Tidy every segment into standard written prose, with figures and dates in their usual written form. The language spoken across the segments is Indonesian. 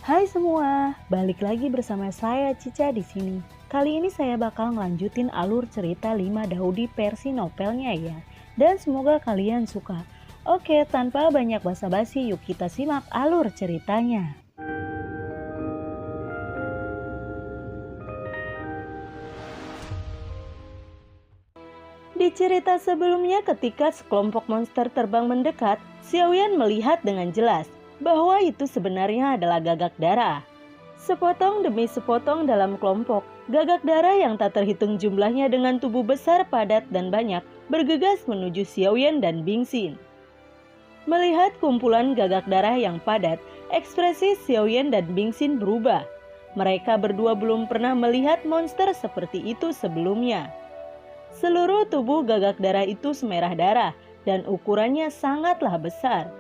Hai semua, balik lagi bersama saya Cica di sini. Kali ini saya bakal ngelanjutin alur cerita 5 Daudi versi novelnya ya. Dan semoga kalian suka. Oke, tanpa banyak basa-basi yuk kita simak alur ceritanya. Di cerita sebelumnya ketika sekelompok monster terbang mendekat, Xiaoyan melihat dengan jelas bahwa itu sebenarnya adalah gagak darah. Sepotong demi sepotong dalam kelompok, gagak darah yang tak terhitung jumlahnya dengan tubuh besar, padat, dan banyak bergegas menuju Xiaoyan dan Bingxin. Melihat kumpulan gagak darah yang padat, ekspresi Xiaoyan dan Bingxin berubah. Mereka berdua belum pernah melihat monster seperti itu sebelumnya. Seluruh tubuh gagak darah itu semerah darah dan ukurannya sangatlah besar.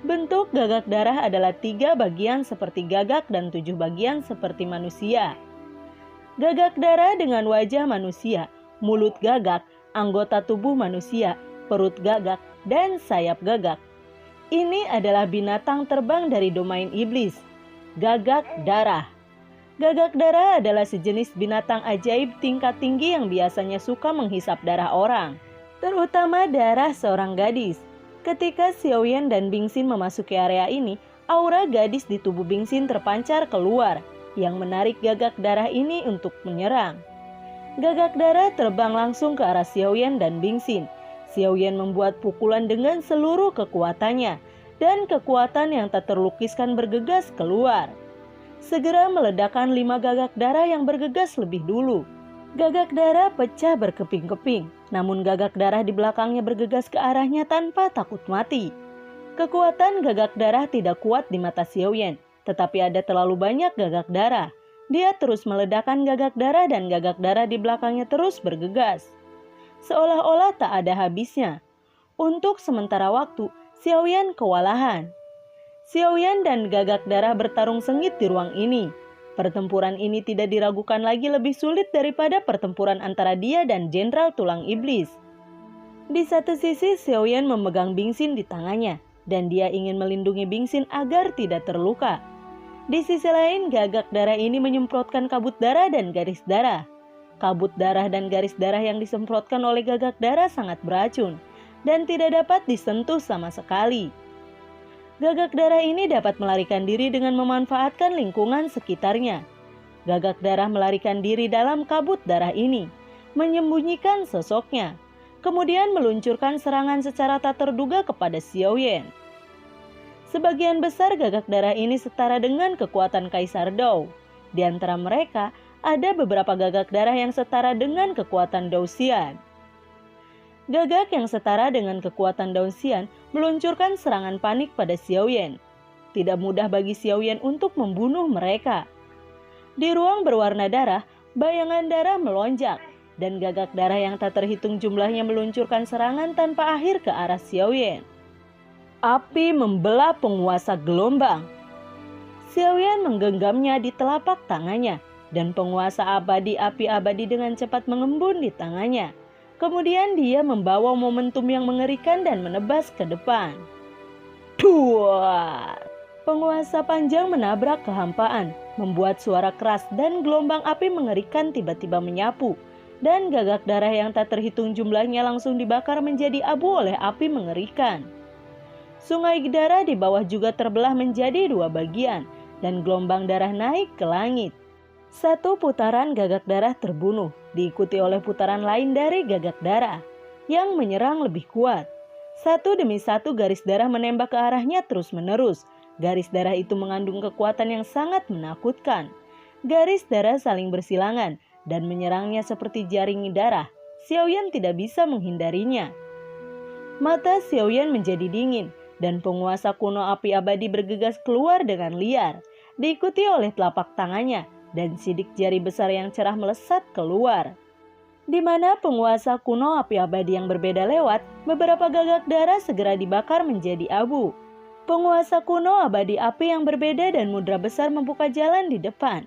Bentuk gagak darah adalah 3 bagian seperti gagak dan 7 bagian seperti manusia. Gagak darah dengan wajah manusia, mulut gagak, anggota tubuh manusia, perut gagak, dan sayap gagak. Ini adalah binatang terbang dari domain iblis, gagak darah. Gagak darah adalah sejenis binatang ajaib tingkat tinggi yang biasanya suka menghisap darah orang, terutama darah seorang gadis. Ketika Xiaoyan dan Bingxin memasuki area ini, aura gadis di tubuh Bingxin terpancar keluar, yang menarik gagak darah ini untuk menyerang. Gagak darah terbang langsung ke arah Xiaoyan dan Bingxin. Xiaoyan membuat pukulan dengan seluruh kekuatannya, dan kekuatan yang tak terlukiskan bergegas keluar. Segera meledakkan 5 gagak darah yang bergegas lebih dulu. Gagak darah pecah berkeping-keping, namun gagak darah di belakangnya bergegas ke arahnya tanpa takut mati. Kekuatan gagak darah tidak kuat di mata Xiaoyan, tetapi ada terlalu banyak gagak darah. Dia terus meledakkan gagak darah dan gagak darah di belakangnya terus bergegas. Seolah-olah tak ada habisnya. Untuk sementara waktu, Xiaoyan kewalahan. Xiaoyan dan gagak darah bertarung sengit di ruang ini. Pertempuran ini tidak diragukan lagi lebih sulit daripada pertempuran antara dia dan Jenderal Tulang Iblis. Di satu sisi Xiaoyan memegang Bingxin di tangannya, dan dia ingin melindungi Bingxin agar tidak terluka. Di sisi lain, gagak darah ini menyemprotkan kabut darah dan garis darah. Kabut darah dan garis darah yang disemprotkan oleh gagak darah sangat beracun, dan tidak dapat disentuh sama sekali. Gagak darah ini dapat melarikan diri dengan memanfaatkan lingkungan sekitarnya. Gagak darah melarikan diri dalam kabut darah ini, menyembunyikan sosoknya, kemudian meluncurkan serangan secara tak terduga kepada Xiaoyan. Sebagian besar gagak darah ini setara dengan kekuatan Kaisar Dou. Di antara mereka, ada beberapa gagak darah yang setara dengan kekuatan Dou Xian. Gagak yang setara dengan kekuatan Dou Xian meluncurkan serangan panik pada Xiaoyan. Tidak mudah bagi Xiaoyan untuk membunuh mereka. Di ruang berwarna darah, bayangan darah melonjak, dan gagak darah yang tak terhitung jumlahnya meluncurkan serangan tanpa akhir ke arah Xiaoyan. Api membelah penguasa gelombang. Xiaoyan menggenggamnya di telapak tangannya, dan penguasa abadi api abadi dengan cepat mengembun di tangannya. Kemudian dia membawa momentum yang mengerikan dan menebas ke depan. Duar! Penguasa panjang menabrak kehampaan, membuat suara keras dan gelombang api mengerikan tiba-tiba menyapu. Dan gagak darah yang tak terhitung jumlahnya langsung dibakar menjadi abu oleh api mengerikan. Sungai darah di bawah juga terbelah menjadi 2 bagian, dan gelombang darah naik ke langit. Satu putaran gagak darah terbunuh, diikuti oleh putaran lain dari gagak darah yang menyerang lebih kuat. Satu demi satu garis darah menembak ke arahnya terus-menerus. Garis darah itu mengandung kekuatan yang sangat menakutkan. Garis darah saling bersilangan dan menyerangnya seperti jaring darah. Xiaoyan tidak bisa menghindarinya. Mata Xiaoyan menjadi dingin, dan penguasa kuno api abadi bergegas keluar dengan liar, diikuti oleh telapak tangannya dan sidik jari besar yang cerah melesat keluar. Di mana penguasa kuno api abadi yang berbeda lewat, beberapa gagak darah segera dibakar menjadi abu. Penguasa kuno abadi api yang berbeda dan mudra besar membuka jalan di depan.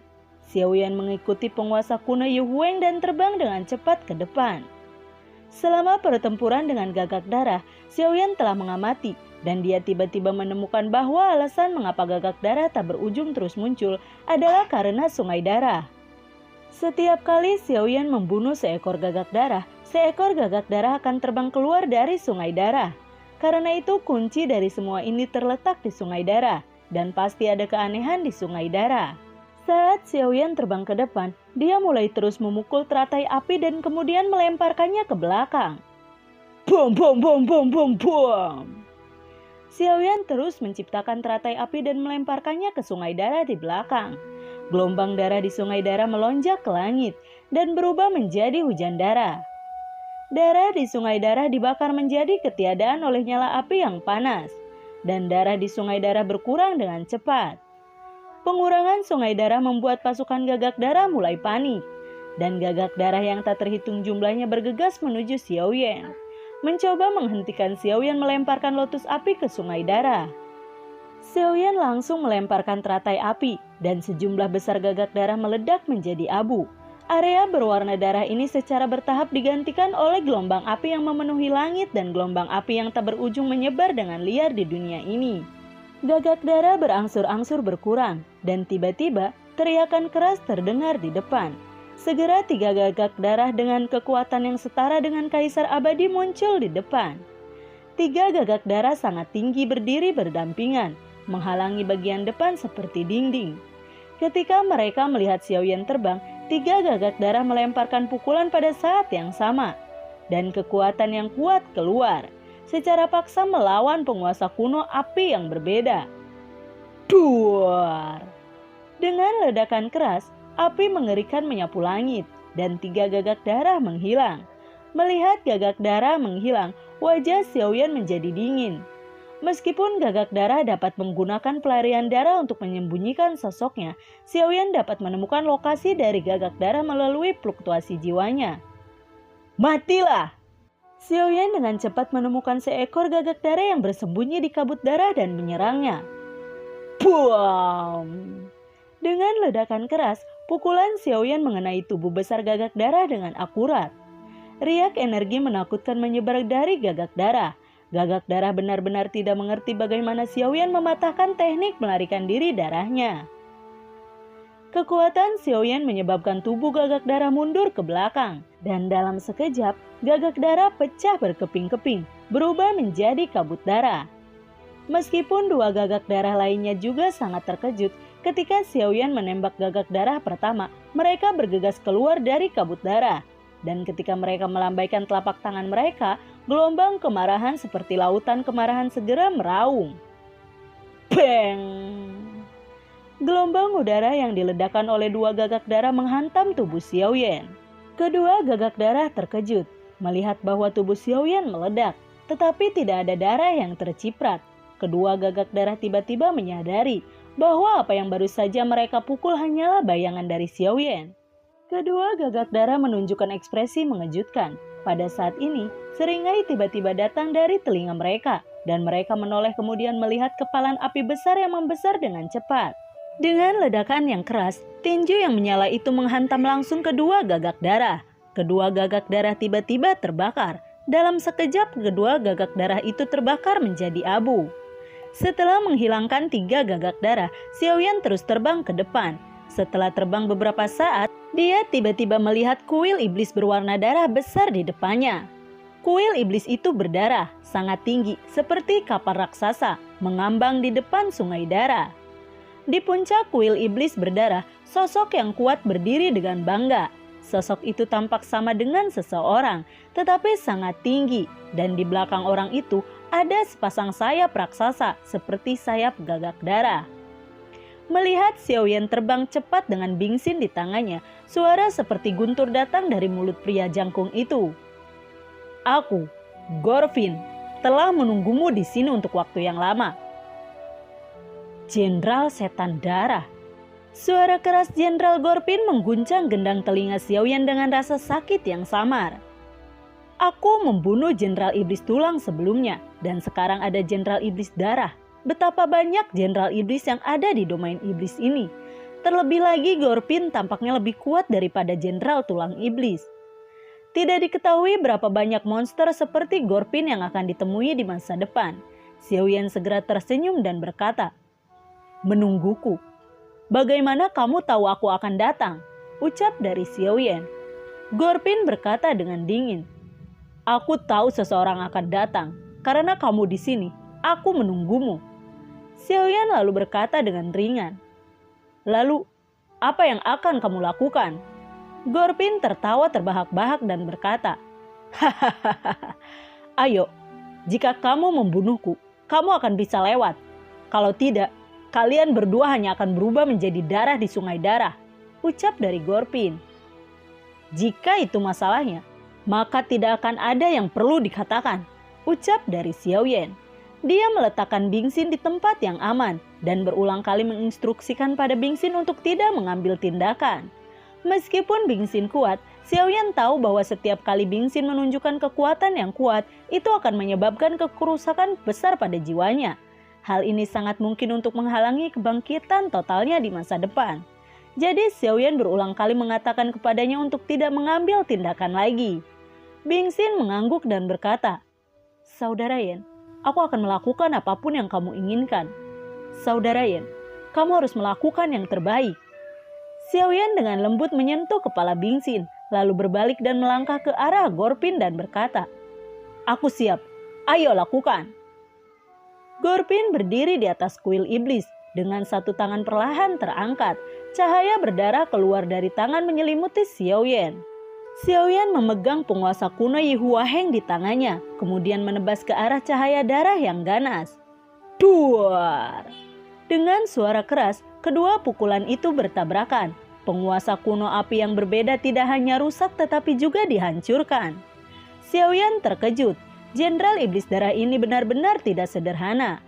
Xiaoyan mengikuti penguasa kuno Yu Huang dan terbang dengan cepat ke depan. Selama pertempuran dengan gagak darah, Xiaoyan telah mengamati Dan dia tiba-tiba menemukan bahwa alasan mengapa gagak darah tak berujung terus muncul adalah karena sungai darah. Setiap kali Xiaoyan membunuh seekor gagak darah akan terbang keluar dari sungai darah. Karena itu kunci dari semua ini terletak di sungai darah, dan pasti ada keanehan di sungai darah. Saat Xiaoyan terbang ke depan, dia mulai terus memukul teratai api dan kemudian melemparkannya ke belakang. Bom bom bom bom bom bom. Xiaoyan terus menciptakan teratai api dan melemparkannya ke sungai darah di belakang. Gelombang darah di sungai darah melonjak ke langit dan berubah menjadi hujan darah. Darah di sungai darah dibakar menjadi ketiadaan oleh nyala api yang panas. Dan darah di sungai darah berkurang dengan cepat. Pengurangan sungai darah membuat pasukan gagak darah mulai panik. Dan gagak darah yang tak terhitung jumlahnya bergegas menuju Xiaoyan. Mencoba menghentikan Xiaoyan melemparkan lotus api ke sungai darah. Xiaoyan langsung melemparkan teratai api dan sejumlah besar gagak darah meledak menjadi abu. Area berwarna darah ini secara bertahap digantikan oleh gelombang api yang memenuhi langit dan gelombang api yang tak berujung menyebar dengan liar di dunia ini. Gagak darah berangsur-angsur berkurang dan tiba-tiba teriakan keras terdengar di depan. Segera 3 gagak darah dengan kekuatan yang setara dengan Kaisar Abadi muncul di depan. 3 gagak darah sangat tinggi berdiri berdampingan, menghalangi bagian depan seperti dinding. Ketika mereka melihat Xiaoyan terbang, 3 gagak darah melemparkan pukulan pada saat yang sama. Dan kekuatan yang kuat keluar, secara paksa melawan penguasa kuno api yang berbeda. Duar! Dengan ledakan keras, api mengerikan menyapu langit dan 3 gagak darah menghilang. Melihat gagak darah menghilang, wajah Xiaoyan menjadi dingin. Meskipun gagak darah dapat menggunakan pelarian darah untuk menyembunyikan sosoknya, Xiaoyan dapat menemukan lokasi dari gagak darah melalui fluktuasi jiwanya. Matilah! Xiaoyan dengan cepat menemukan seekor gagak darah yang bersembunyi di kabut darah dan menyerangnya. Boom! Dengan ledakan keras, pukulan Xiaoyan mengenai tubuh besar gagak darah dengan akurat. Riak energi menakutkan menyebar dari gagak darah. Gagak darah benar-benar tidak mengerti bagaimana Xiaoyan mematahkan teknik melarikan diri darahnya. Kekuatan Xiaoyan menyebabkan tubuh gagak darah mundur ke belakang. Dan dalam sekejap, gagak darah pecah berkeping-keping, berubah menjadi kabut darah. Meskipun 2 gagak darah lainnya juga sangat terkejut, ketika Xiaoyan menembak gagak darah pertama, mereka bergegas keluar dari kabut darah. Dan ketika mereka melambaikan telapak tangan mereka, gelombang kemarahan seperti lautan kemarahan segera meraung. Bang! Gelombang udara yang diledakkan oleh 2 gagak darah menghantam tubuh Xiaoyan. Kedua gagak darah terkejut melihat bahwa tubuh Xiaoyan meledak, tetapi tidak ada darah yang terciprat. Kedua gagak darah tiba-tiba menyadari bahwa apa yang baru saja mereka pukul hanyalah bayangan dari Xiaoyan. Kedua gagak darah menunjukkan ekspresi mengejutkan. Pada saat ini, seringai tiba-tiba datang dari telinga mereka, dan mereka menoleh kemudian melihat kepalan api besar yang membesar dengan cepat. Dengan ledakan yang keras, tinju yang menyala itu menghantam langsung kedua gagak darah. Kedua gagak darah tiba-tiba terbakar. Dalam sekejap, kedua gagak darah itu terbakar menjadi abu. Setelah menghilangkan 3 gagak darah, Xiaoyan terus terbang ke depan. Setelah terbang beberapa saat, dia tiba-tiba melihat kuil iblis berwarna darah besar di depannya. Kuil iblis itu berdarah, sangat tinggi, seperti kapal raksasa, mengambang di depan sungai darah. Di puncak kuil iblis berdarah, sosok yang kuat berdiri dengan bangga. Sosok itu tampak sama dengan seseorang, tetapi sangat tinggi. Dan di belakang orang itu ada sepasang sayap raksasa seperti sayap gagak darah. Melihat Xiaoyan terbang cepat dengan bingsin di tangannya, suara seperti guntur datang dari mulut pria jangkung itu. Aku, Gorfin, telah menunggumu di sini untuk waktu yang lama. Jenderal Setan Darah. Suara keras Jenderal Gorfin mengguncang gendang telinga Xiaoyan dengan rasa sakit yang samar. Aku membunuh Jenderal Iblis Tulang sebelumnya, dan sekarang ada Jenderal Iblis Darah. Betapa banyak Jenderal Iblis yang ada di domain iblis ini. Terlebih lagi Gorfin tampaknya lebih kuat daripada Jenderal Tulang Iblis. Tidak diketahui berapa banyak monster seperti Gorfin yang akan ditemui di masa depan. Xiaoyan segera tersenyum dan berkata, "Menungguku? Bagaimana kamu tahu aku akan datang?" ucap dari Xiaoyan. Gorpin berkata dengan dingin, "Aku tahu seseorang akan datang. Karena kamu di sini, aku menunggumu." Xiaoyan lalu berkata dengan ringan, "Lalu, apa yang akan kamu lakukan?" Gorpin tertawa terbahak-bahak dan berkata, "Hahaha, ayo, jika kamu membunuhku, kamu akan bisa lewat. Kalau tidak, kalian berdua hanya akan berubah menjadi darah di sungai darah," ucap dari Gorpin. "Jika itu masalahnya, maka tidak akan ada yang perlu dikatakan," ucap dari Xiaoyan. Dia meletakkan Bingxin di tempat yang aman dan berulang kali menginstruksikan pada Bingxin untuk tidak mengambil tindakan. Meskipun Bingxin kuat, Xiaoyan tahu bahwa setiap kali Bingxin menunjukkan kekuatan yang kuat, itu akan menyebabkan kerusakan besar pada jiwanya. Hal ini sangat mungkin untuk menghalangi kebangkitan totalnya di masa depan. Jadi Xiaoyan berulang kali mengatakan kepadanya untuk tidak mengambil tindakan lagi. Bingxin mengangguk dan berkata, "Saudara Yan, aku akan melakukan apapun yang kamu inginkan. Saudara Yan, kamu harus melakukan yang terbaik." Xiaoyan dengan lembut menyentuh kepala Bingxin, lalu berbalik dan melangkah ke arah Gorpin dan berkata, "Aku siap, ayo lakukan." Gorpin berdiri di atas kuil iblis, dengan satu tangan perlahan terangkat. Cahaya berdarah keluar dari tangan menyelimuti Xiaoyan. Xiaoyan memegang penguasa kuno Yi Huaheng di tangannya, kemudian menebas ke arah cahaya darah yang ganas. Duar! Dengan suara keras, kedua pukulan itu bertabrakan. Penguasa kuno api yang berbeda tidak hanya rusak tetapi juga dihancurkan. Xiaoyan terkejut. Jenderal Iblis Darah ini benar-benar tidak sederhana.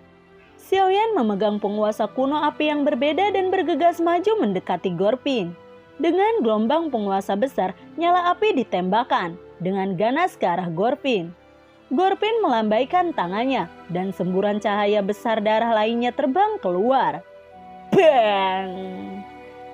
Xiaoyan memegang penguasa kuno api yang berbeda dan bergegas maju mendekati Gorpin. Dengan gelombang penguasa besar, nyala api ditembakkan dengan ganas ke arah Gorpin. Gorpin melambaikan tangannya dan semburan cahaya besar darah lainnya terbang keluar. Bang!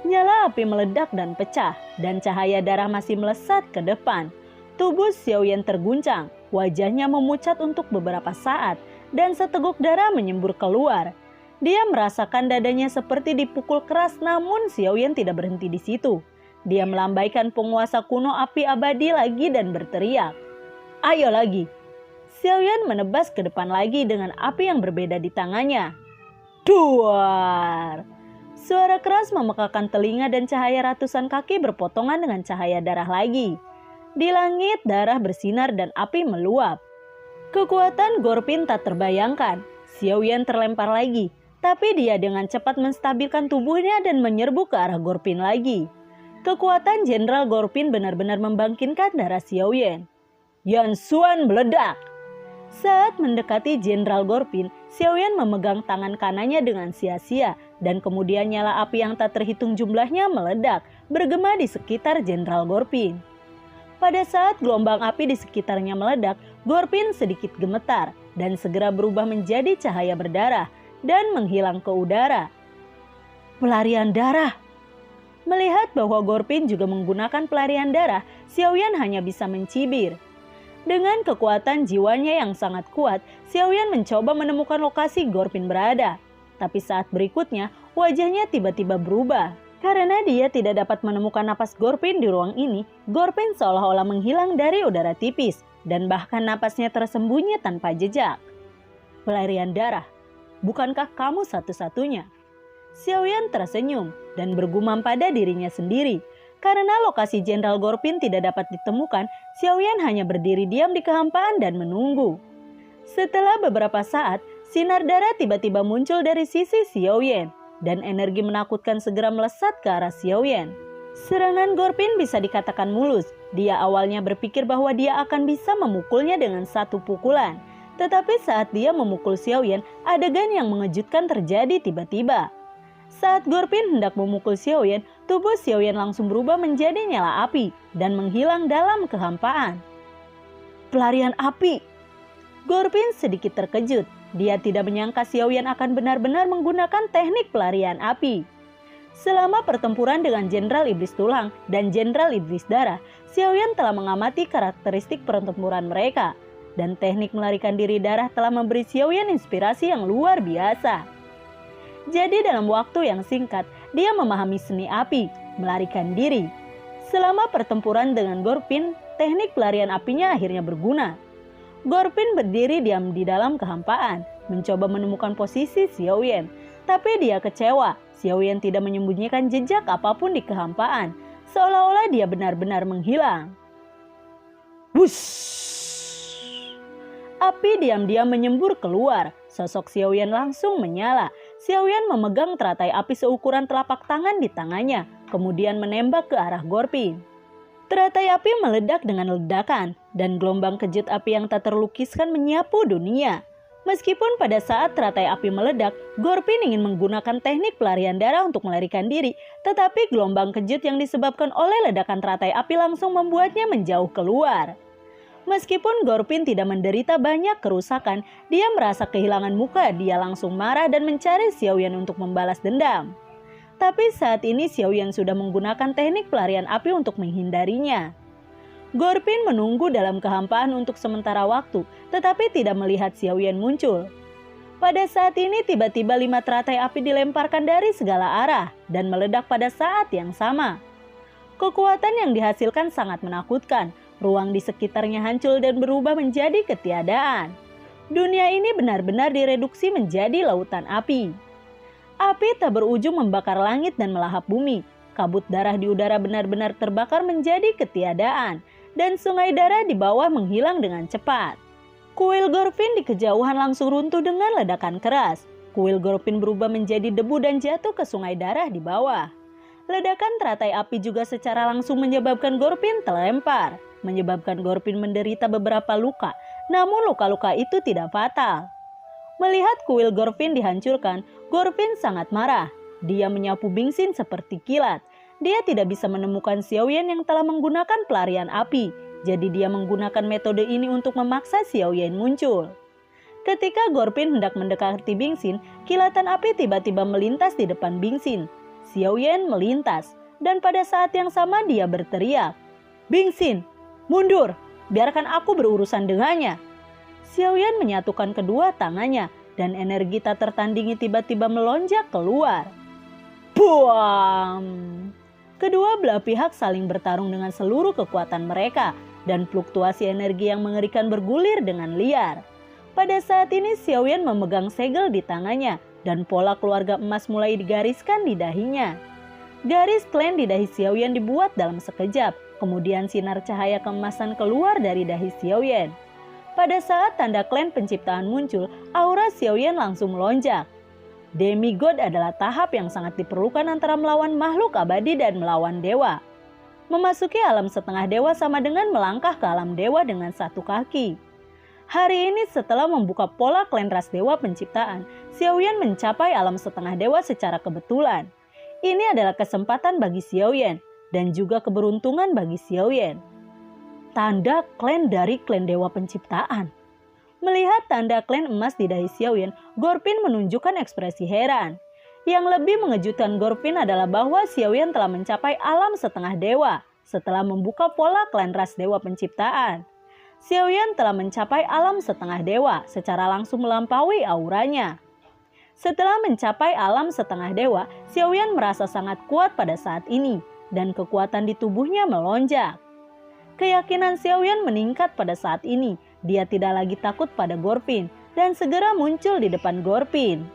Nyala api meledak dan pecah, dan cahaya darah masih melesat ke depan. Tubuh Xiaoyan terguncang, wajahnya memucat untuk beberapa saat, dan seteguk darah menyembur keluar. Dia merasakan dadanya seperti dipukul keras, namun Xiaoyan tidak berhenti di situ. Dia melambaikan penguasa kuno api abadi lagi dan berteriak, "Ayo lagi!" Xiaoyan menebas ke depan lagi dengan api yang berbeda di tangannya. Duar! Suara keras memekakan telinga dan cahaya ratusan kaki berpotongan dengan cahaya darah lagi. Di langit darah bersinar dan api meluap. Kekuatan Gorpin tak terbayangkan. Xiaoyan terlempar lagi, tapi dia dengan cepat menstabilkan tubuhnya dan menyerbu ke arah Gorpin lagi. Kekuatan Jenderal Gorpin benar-benar membangkitkan darah Xiaoyan. Yan Xuan meledak. Saat mendekati Jenderal Gorpin, Xiaoyan memegang tangan kanannya dengan sia-sia dan kemudian nyala api yang tak terhitung jumlahnya meledak, bergema di sekitar Jenderal Gorpin. Pada saat gelombang api di sekitarnya meledak, Gorpin sedikit gemetar dan segera berubah menjadi cahaya berdarah dan menghilang ke udara. Pelarian darah. Melihat bahwa Gorpin juga menggunakan pelarian darah, Xiaoyan hanya bisa mencibir. Dengan kekuatan jiwanya yang sangat kuat, Xiaoyan mencoba menemukan lokasi Gorpin berada. Tapi saat berikutnya, wajahnya tiba-tiba berubah. Karena dia tidak dapat menemukan napas Gorpin di ruang ini, Gorpin seolah-olah menghilang dari udara tipis, dan bahkan napasnya tersembunyi tanpa jejak. Pelarian darah, bukankah kamu satu-satunya? Xiaoyan tersenyum dan bergumam pada dirinya sendiri. Karena lokasi Jenderal Gorpin tidak dapat ditemukan, Xiaoyan hanya berdiri diam di kehampaan dan menunggu. Setelah beberapa saat, sinar darah tiba-tiba muncul dari sisi Xiaoyan, dan energi menakutkan segera melesat ke arah Xiaoyan. Serangan Gorpin bisa dikatakan mulus. Dia awalnya berpikir bahwa dia akan bisa memukulnya dengan satu pukulan. Tetapi saat dia memukul Xiaoyan, adegan yang mengejutkan terjadi tiba-tiba. Saat Gorpin hendak memukul Xiaoyan, tubuh Xiaoyan langsung berubah menjadi nyala api dan menghilang dalam kehampaan. Pelarian api! Gorpin sedikit terkejut. Dia tidak menyangka Xiaoyan akan benar-benar menggunakan teknik pelarian api. Selama pertempuran dengan Jenderal Iblis Tulang dan Jenderal Iblis Darah, Xiaoyan telah mengamati karakteristik pertempuran mereka. dan teknik melarikan diri darah telah memberi Xiaoyan inspirasi yang luar biasa. Jadi dalam waktu yang singkat, dia memahami seni api, melarikan diri. Selama pertempuran dengan Gorpin, teknik pelarian apinya akhirnya berguna. Gorpin berdiri diam di dalam kehampaan, mencoba menemukan posisi Xiaoyan. Tapi dia kecewa, Xiaoyan tidak menyembunyikan jejak apapun di kehampaan, seolah-olah dia benar-benar menghilang. Wush! Api diam-diam menyembur keluar, sosok Xiaoyan langsung menyala. Xiaoyan memegang teratai api seukuran telapak tangan di tangannya, kemudian menembak ke arah Gorpin. Teratai api meledak dengan ledakan, dan gelombang kejut api yang tak terlukiskan menyapu dunia. Meskipun pada saat teratai api meledak, Gorpin ingin menggunakan teknik pelarian darah untuk melarikan diri, tetapi gelombang kejut yang disebabkan oleh ledakan teratai api langsung membuatnya menjauh keluar. Meskipun Gorpin tidak menderita banyak kerusakan, dia merasa kehilangan muka. Dia langsung marah dan mencari Xiaoyan untuk membalas dendam. Tapi saat ini Xiaoyan sudah menggunakan teknik pelarian api untuk menghindarinya. Gorpin menunggu dalam kehampaan untuk sementara waktu, tetapi tidak melihat Xiaoyan muncul. Pada saat ini tiba-tiba 5 teratai api dilemparkan dari segala arah dan meledak pada saat yang sama. Kekuatan yang dihasilkan sangat menakutkan. Ruang di sekitarnya hancur dan berubah menjadi ketiadaan. Dunia ini benar-benar direduksi menjadi lautan api. Api tak berujung membakar langit dan melahap bumi. Kabut darah di udara benar-benar terbakar menjadi ketiadaan. Dan sungai darah di bawah menghilang dengan cepat. Kuil Gorpin di kejauhan langsung runtuh dengan ledakan keras. Kuil Gorpin berubah menjadi debu dan jatuh ke sungai darah di bawah. Ledakan teratai api juga secara langsung menyebabkan Gorpin terlempar, menyebabkan Gorpin menderita beberapa luka, namun luka-luka itu tidak fatal. Melihat kuil Gorpin dihancurkan, Gorpin sangat marah. Dia menyapu Bingxin seperti kilat. Dia tidak bisa menemukan Xiaoyan yang telah menggunakan pelarian api, jadi dia menggunakan metode ini untuk memaksa Xiaoyan muncul. Ketika Gorpin hendak mendekati Bingxin, kilatan api tiba-tiba melintas di depan Bingxin. Xiaoyan melintas, dan pada saat yang sama dia berteriak, "Bingxin, mundur, biarkan aku berurusan dengannya." Xiaoyan menyatukan kedua tangannya, dan energi tak tertandingi tiba-tiba melonjak keluar. Buam! Kedua belah pihak saling bertarung dengan seluruh kekuatan mereka, dan fluktuasi energi yang mengerikan bergulir dengan liar. Pada saat ini Xiaoyan memegang segel di tangannya, dan pola keluarga emas mulai digariskan di dahinya. Garis klan di dahi Xiaoyan dibuat dalam sekejap, kemudian sinar cahaya keemasan keluar dari dahi Xiaoyan. Pada saat tanda klan penciptaan muncul, aura Xiaoyan langsung melonjak. Demigod adalah tahap yang sangat diperlukan antara melawan makhluk abadi dan melawan dewa. Memasuki alam setengah dewa sama dengan melangkah ke alam dewa dengan satu kaki. Hari ini setelah membuka pola klan ras dewa penciptaan, Xiaoyan mencapai alam setengah dewa secara kebetulan. Ini adalah kesempatan bagi Xiaoyan dan juga keberuntungan bagi Xiaoyan. Tanda klan dari klan dewa penciptaan. Melihat tanda klan emas di dahi Xiaoyan, Gorpin menunjukkan ekspresi heran. Yang lebih mengejutkan Gorpin adalah bahwa Xiaoyan telah mencapai alam setengah dewa setelah membuka pola klan ras dewa penciptaan. Xiaoyan telah mencapai alam setengah dewa secara langsung melampaui auranya. Setelah mencapai alam setengah dewa, Xiaoyan merasa sangat kuat pada saat ini dan kekuatan di tubuhnya melonjak. Keyakinan Xiaoyan meningkat pada saat ini. Dia tidak lagi takut pada Gorpin dan segera muncul di depan Gorpin.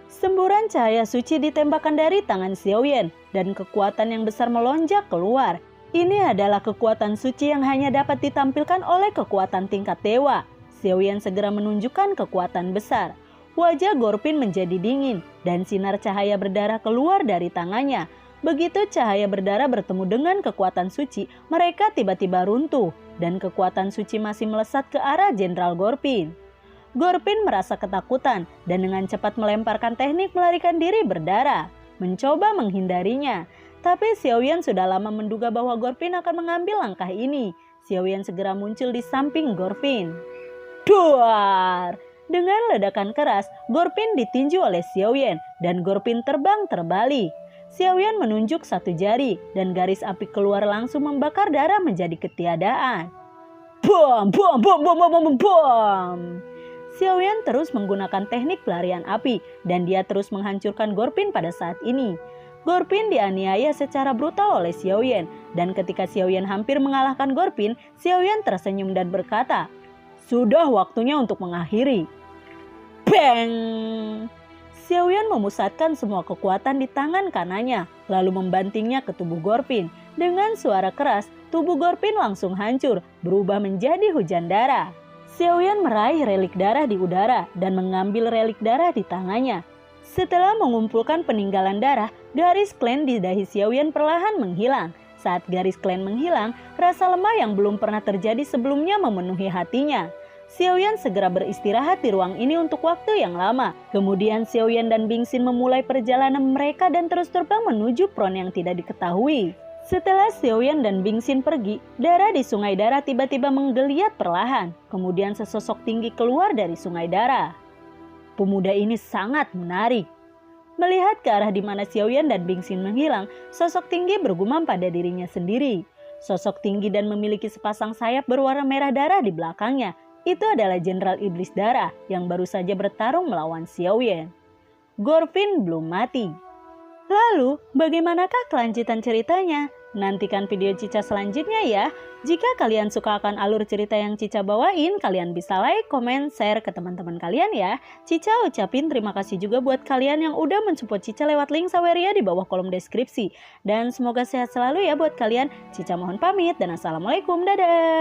Semburan cahaya suci ditembakkan dari tangan Xiaoyan dan kekuatan yang besar melonjak keluar. Ini adalah kekuatan suci yang hanya dapat ditampilkan oleh kekuatan tingkat dewa. Xiaoyan segera menunjukkan kekuatan besar. Wajah Gorpin menjadi dingin dan sinar cahaya berdarah keluar dari tangannya. Begitu cahaya berdarah bertemu dengan kekuatan suci, mereka tiba-tiba runtuh dan kekuatan suci masih melesat ke arah Jenderal Gorpin. Gorpin merasa ketakutan dan dengan cepat melemparkan teknik melarikan diri berdarah, mencoba menghindarinya. Tapi Xiaoyan sudah lama menduga bahwa Gorpin akan mengambil langkah ini. Xiaoyan segera muncul di samping Gorpin. Duar! Dengan ledakan keras, Gorpin ditinju oleh Xiaoyan dan Gorpin terbang terbalik. Xiaoyan menunjuk satu jari dan garis api keluar langsung membakar darah menjadi ketiadaan. Bom, bom, bom, bom, bom, bom, bom. Xiaoyan terus menggunakan teknik pelarian api dan dia terus menghancurkan Gorpin pada saat ini. Gorpin dianiaya secara brutal oleh Xiaoyan dan ketika Xiaoyan hampir mengalahkan Gorpin, Xiaoyan tersenyum dan berkata, "Sudah waktunya untuk mengakhiri." Bang! Xiaoyan memusatkan semua kekuatan di tangan kanannya, lalu membantingnya ke tubuh Gorpin. Dengan suara keras, tubuh Gorpin langsung hancur, berubah menjadi hujan darah. Xiaoyan meraih relik darah di udara dan mengambil relik darah di tangannya. Setelah mengumpulkan peninggalan darah, garis klan di dahi Xiaoyan perlahan menghilang. Saat garis klan menghilang, rasa lemah yang belum pernah terjadi sebelumnya memenuhi hatinya. Xiaoyan segera beristirahat di ruang ini untuk waktu yang lama. Kemudian Xiaoyan dan Bingxin memulai perjalanan mereka dan terus terbang menuju front yang tidak diketahui. Setelah Xiaoyan dan Bingxin pergi, darah di sungai darah tiba-tiba menggeliat perlahan. Kemudian sesosok tinggi keluar dari sungai darah. Pemuda ini sangat menarik. Melihat ke arah di mana Xiaoyan dan Bingxin menghilang, sosok tinggi bergumam pada dirinya sendiri. Sosok tinggi dan memiliki sepasang sayap berwarna merah darah di belakangnya. Itu adalah Jenderal Iblis Darah yang baru saja bertarung melawan Xiaoyan. Gorpin belum mati. Lalu, bagaimanakah kelanjutan ceritanya? Nantikan video Cica selanjutnya ya. Jika kalian suka akan alur cerita yang Cica bawain, kalian bisa like, komen, share ke teman-teman kalian ya. Cica ucapin terima kasih juga buat kalian yang udah mensupport Cica lewat link Saweria di bawah kolom deskripsi. Dan semoga sehat selalu ya buat kalian. Cica mohon pamit dan assalamualaikum, dadah.